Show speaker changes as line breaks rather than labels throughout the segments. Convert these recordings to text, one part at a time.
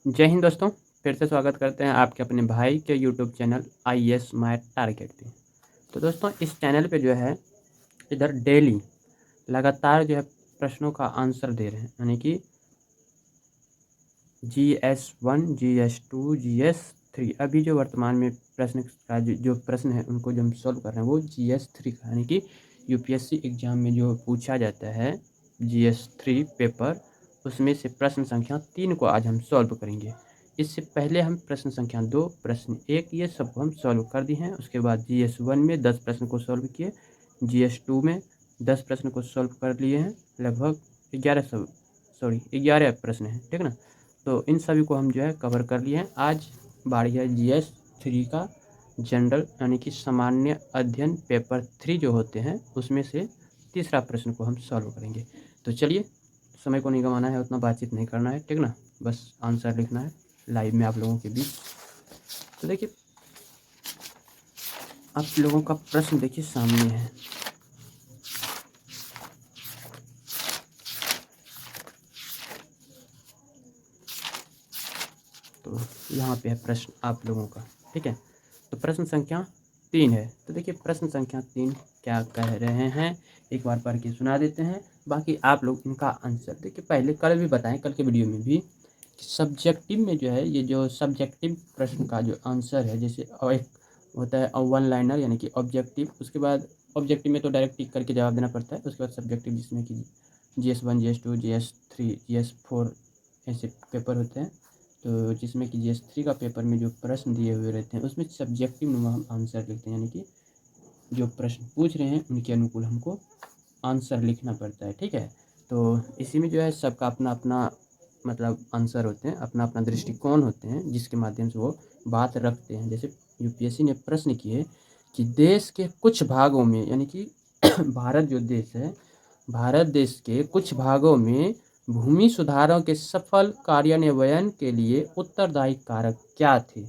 जय हिंद दोस्तों, फिर से स्वागत करते हैं आपके अपने भाई के YouTube channel IAS my target पे। तो दोस्तों इस चैनल पे जो है इधर डेली लगातार जो है प्रश्नों का आंसर दे रहे हैं, यानी कि GS1, GS2, GS3 अभी जो वर्तमान में प्रश्न का जो प्रश्न है उनको जो हम सॉल्व कर रहे हैं वो GS3 का, यानी कि यूपीएससी एग्जाम में जो पूछा जाता है GS3 पेपर, उसमें से प्रश्न संख्या 3 को आज हम सॉल्व करेंगे। इससे पहले हम प्रश्न संख्या 2, प्रश्न 1 ये सबको हम सॉल्व कर दिए हैं। उसके बाद GS1 में 10 प्रश्न को सॉल्व किए, GS2 में 10 प्रश्न को सॉल्व कर लिए हैं। लगभग 11 प्रश्न हैं, ठीक ना। तो इन सभी को हम जो है कवर कर लिए हैं। आज बारी है GS3 का जनरल, यानी कि सामान्य अध्ययन पेपर 3 जो होते हैं उसमें से तीसरा प्रश्न को हम सॉल्व करेंगे। तो चलिए, समय को नहीं गंवाना है, उतना बातचीत नहीं करना है, ठीक ना, बस आंसर लिखना है लाइव में आप लोगों के बीच। तो देखिए, आप लोगों का प्रश्न देखिए सामने है। तो यहाँ पे है प्रश्न आप लोगों का, ठीक है। तो प्रश्न संख्या 3 है। तो देखिए प्रश्न संख्या 3 क्या कह रहे हैं, एक बार पढ़ के सुना देते हैं, बाकी आप लोग इनका आंसर देखिए। पहले कल भी बताएं, कल के वीडियो में भी, कि सब्जेक्टिव में जो है ये जो सब्जेक्टिव प्रश्न का जो आंसर है, जैसे एक होता है वन लाइनर यानी कि ऑब्जेक्टिव, उसके बाद ऑब्जेक्टिव में तो डायरेक्ट टिक करके जवाब देना पड़ता है, उसके बाद सब्जेक्टिव जिसमें कि GS1, GS2, GS3, GS4 ऐसे पेपर होते हैं। तो जिसमें कि GS3 का पेपर में जो प्रश्न दिए हुए रहते हैं उसमें सब्जेक्टिव में हम आंसर लिखते हैं, यानी कि जो प्रश्न पूछ रहे हैं उनके अनुकूल हमको आंसर लिखना पड़ता है, ठीक है। तो इसी में जो है सबका अपना अपना मतलब आंसर होते हैं, अपना अपना दृष्टिकोण होते हैं जिसके माध्यम से वो बात रखते हैं। जैसे यूपीएससी ने प्रश्न किए कि देश के कुछ भागों में, यानी कि भारत जो देश है, भारत देश के कुछ भागों में भूमि सुधारों के सफल कार्यान्वयन के लिए उत्तरदायी कारक क्या थे,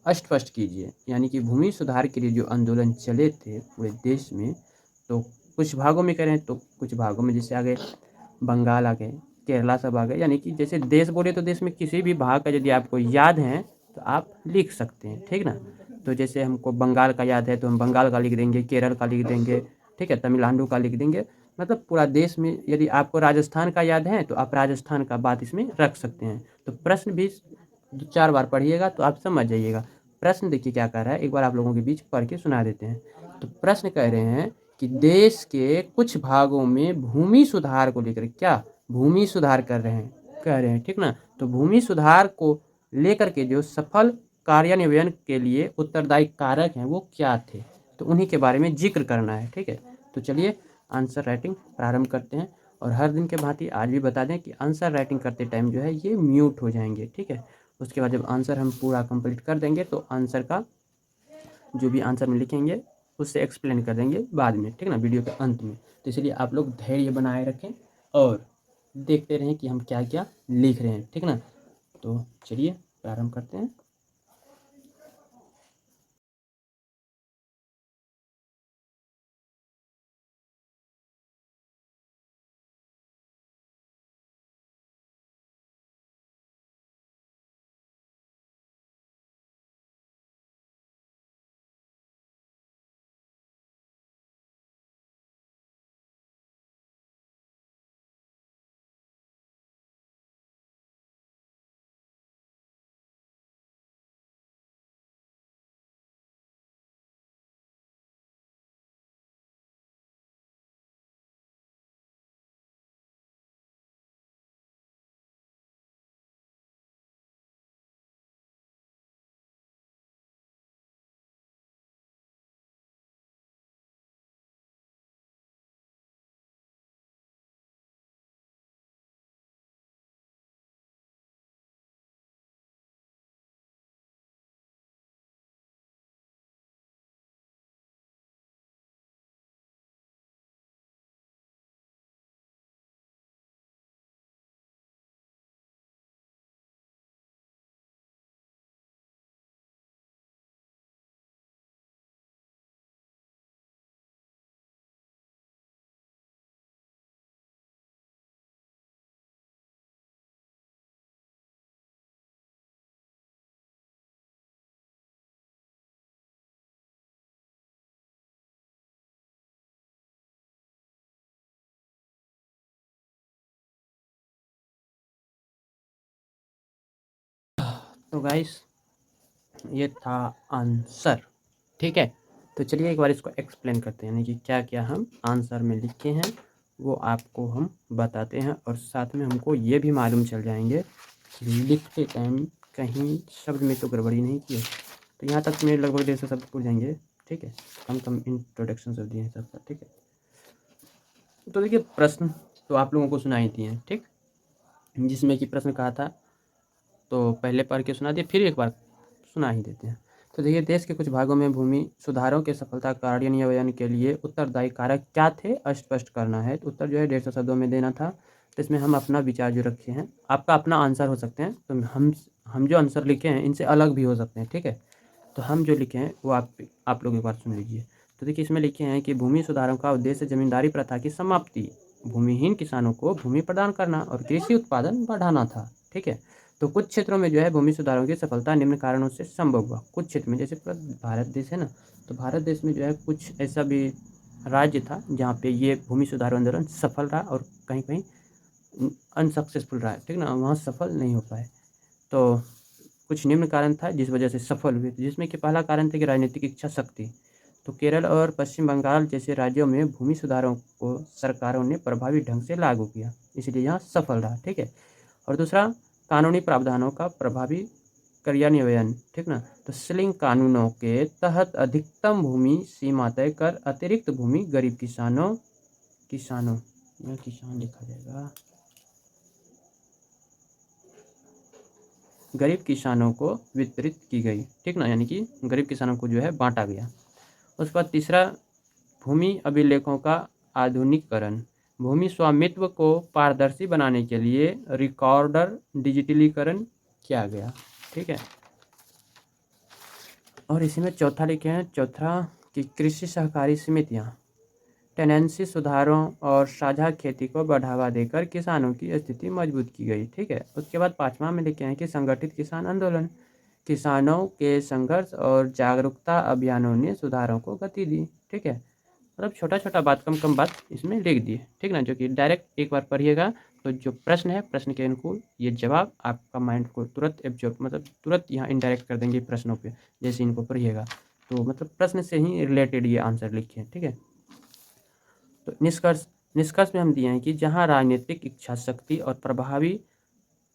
स्पष्ट कीजिए। यानी कि भूमि सुधार के लिए जो आंदोलन चले थे पूरे देश में, तो कुछ भागों में करें तो कुछ भागों में जैसे आ गए बंगाल आ गए, केरला सब आ गए, यानी कि जैसे देश बोले तो देश में किसी भी भाग का यदि आपको याद है तो आप लिख सकते हैं, ठीक ना। तो जैसे हमको बंगाल का याद है तो हम बंगाल का लिख देंगे, केरल का लिख देंगे, ठीक है, तमिलनाडु का लिख देंगे। मतलब पूरा देश में यदि आपको राजस्थान का याद है तो आप राजस्थान का बात इसमें रख सकते हैं। तो प्रश्न भी 2-4 बार पढ़िएगा तो आप समझ जाइएगा। प्रश्न देखिए क्या कह रहा है, एक बार आप लोगों के बीच पढ़ के सुना देते हैं। तो प्रश्न कह रहे हैं कि देश के कुछ भागों में भूमि सुधार को लेकर, क्या भूमि सुधार कर रहे हैं, कह रहे हैं, ठीक ना। तो भूमि सुधार को लेकर के जो सफल कार्यान्वयन के लिए उत्तरदायी कारक हैं वो क्या थे, तो उन्हीं के बारे में जिक्र करना है, ठीक है। तो चलिए आंसर राइटिंग प्रारंभ करते हैं। और हर दिन के भांति आज भी बता दें कि आंसर राइटिंग करते टाइम जो है ये म्यूट हो जाएंगे, ठीक है। उसके बाद जब आंसर हम पूरा कंप्लीट कर देंगे तो आंसर का जो भी आंसर में लिखेंगे उससे एक्सप्लेन कर देंगे बाद में, ठीक ना, वीडियो के अंत में। तो इसलिए आप लोग धैर्य बनाए रखें और देखते रहें कि हम क्या क्या लिख रहे हैं, ठीक ना। तो चलिए प्रारंभ करते हैं। तो गाइस ये था आंसर, ठीक है। तो चलिए एक बार इसको एक्सप्लेन करते हैं, यानी कि क्या क्या हम आंसर में लिखे हैं वो आपको हम बताते हैं, और साथ में हमको ये भी मालूम चल जाएंगे कि लिखते टाइम कहीं शब्द में तो गड़बड़ी नहीं की है। तो यहाँ तक मेरे लगभग 150 शब्द पूछ जाएंगे, ठीक है। कम कम इंट्रोडक्शन शब्द दिए हैं सबका, ठीक है। तो देखिए प्रश्न तो आप लोगों को सुनाई दिए हैं, ठीक, जिसमें कि प्रश्न कहा था तो पहले पढ़ के सुना दिए, फिर एक बार सुना ही देते हैं। तो देखिए देश के कुछ भागों में भूमि सुधारों के सफलता कार्यान्वयन के लिए उत्तरदायी कारक क्या थे, स्पष्ट करना है। तो उत्तर जो है 150 शब्दों में देना था। तो इसमें हम अपना विचार जो रखे हैं, आपका अपना आंसर हो सकते हैं, तो हम जो आंसर लिखे हैं इनसे अलग भी हो सकते हैं, ठीक है। तो हम जो लिखे हैं वो आप लोग एक बार सुन लीजिए। तो देखिए इसमें लिखे हैं कि भूमि सुधारों का उद्देश्य जमींदारी प्रथा की समाप्ति, भूमिहीन किसानों को भूमि प्रदान करना और कृषि उत्पादन बढ़ाना था, ठीक है। तो कुछ क्षेत्रों में जो है भूमि सुधारों की सफलता निम्न कारणों से संभव हुआ। कुछ क्षेत्र में, जैसे पूरा भारत देश है ना, तो भारत देश में जो है कुछ ऐसा भी राज्य था जहाँ पे ये भूमि सुधार आंदोलन सफल रहा और कहीं कहीं अनसक्सेसफुल रहा है, ठीक ना, वहाँ सफल नहीं हो पाए। तो कुछ निम्न कारण था जिस वजह से सफल हुए, जिसमें कि पहला कारण था कि राजनीतिक इच्छा शक्ति। तो केरल और पश्चिम बंगाल जैसे राज्यों में भूमि सुधारों को सरकारों ने प्रभावी ढंग से लागू किया, इसलिए यहाँ सफल रहा, ठीक है। और दूसरा, कानूनी प्रावधानों का प्रभावी क्रियान्वयन, ठीक ना। तो स्लिंग कानूनों के तहत अधिकतम भूमि सीमा तय कर अतिरिक्त भूमि गरीब किसानों या किसान लिखा जाएगा, गरीब किसानों को वितरित की गई, ठीक ना, यानी कि गरीब किसानों को जो है बांटा गया। उसके बाद तीसरा, भूमि अभिलेखों का आधुनिकीकरण, भूमि स्वामित्व को पारदर्शी बनाने के लिए रिकॉर्डर डिजिटलीकरण किया गया, ठीक है। और इसी में चौथा लिखे हैं, चौथा कि कृषि सहकारी समितियाँ टेनेंसी सुधारों और साझा खेती को बढ़ावा देकर किसानों की स्थिति मजबूत की गई, ठीक है। उसके बाद पाँचवा में लिखे हैं कि संगठित किसान आंदोलन, किसानों के संघर्ष और जागरूकता अभियानों ने सुधारों को गति दी, ठीक है। मतलब छोटा छोटा बात, कम कम बात इसमें लिख दिए, ठीक ना, जो कि डायरेक्ट एक बार पढ़िएगा तो जो प्रश्न है प्रश्न के अनुकूल ये जवाब आपका माइंड को तुरंत एब्जॉर्ब, मतलब तुरंत यहाँ इनडायरेक्ट कर देंगे प्रश्नों पे, जैसे इनको पढ़िएगा। तो मतलब प्रश्न से ही रिलेटेड ये आंसर लिखे हैं, ठीक है। तो निष्कर्ष में हम दिए हैं कि जहाँ राजनीतिक इच्छा शक्ति और प्रभावी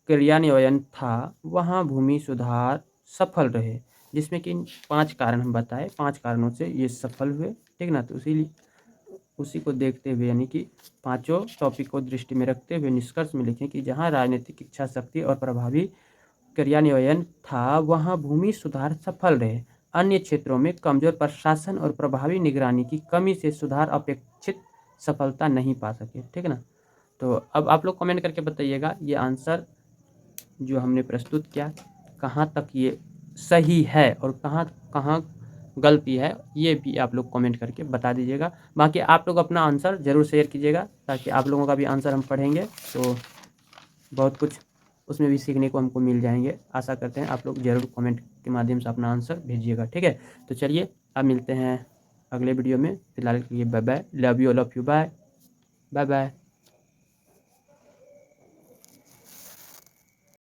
क्रियान्वयन था वहाँ भूमि सुधार सफल रहे, जिसमें कि 5 कारण हम बताए, 5 कारणों से ये सफल हुए, ठीक ना। तो उसी को देखते हुए, यानी कि पांचों टॉपिक को दृष्टि में रखते हुए निष्कर्ष में लिखें कि जहाँ राजनीतिक इच्छा शक्ति और प्रभावी क्रियान्वयन था वहाँ भूमि सुधार सफल रहे। अन्य क्षेत्रों में कमजोर प्रशासन और प्रभावी निगरानी की कमी से सुधार अपेक्षित सफलता नहीं पा सके, ठीक है ना। तो अब आप लोग कमेंट करके बताइएगा ये आंसर जो हमने प्रस्तुत किया कहाँ तक ये सही है और कहाँ कहाँ गलती है, ये भी आप लोग कमेंट करके बता दीजिएगा। बाकी आप लोग अपना आंसर ज़रूर शेयर कीजिएगा ताकि आप लोगों का भी आंसर हम पढ़ेंगे तो बहुत कुछ उसमें भी सीखने को हमको मिल जाएंगे। आशा करते हैं आप लोग ज़रूर कमेंट के माध्यम से अपना आंसर भेजिएगा, ठीक है। तो चलिए अब मिलते हैं अगले वीडियो में, फिलहाल के लिए bye bye, love you all of you, bye bye bye.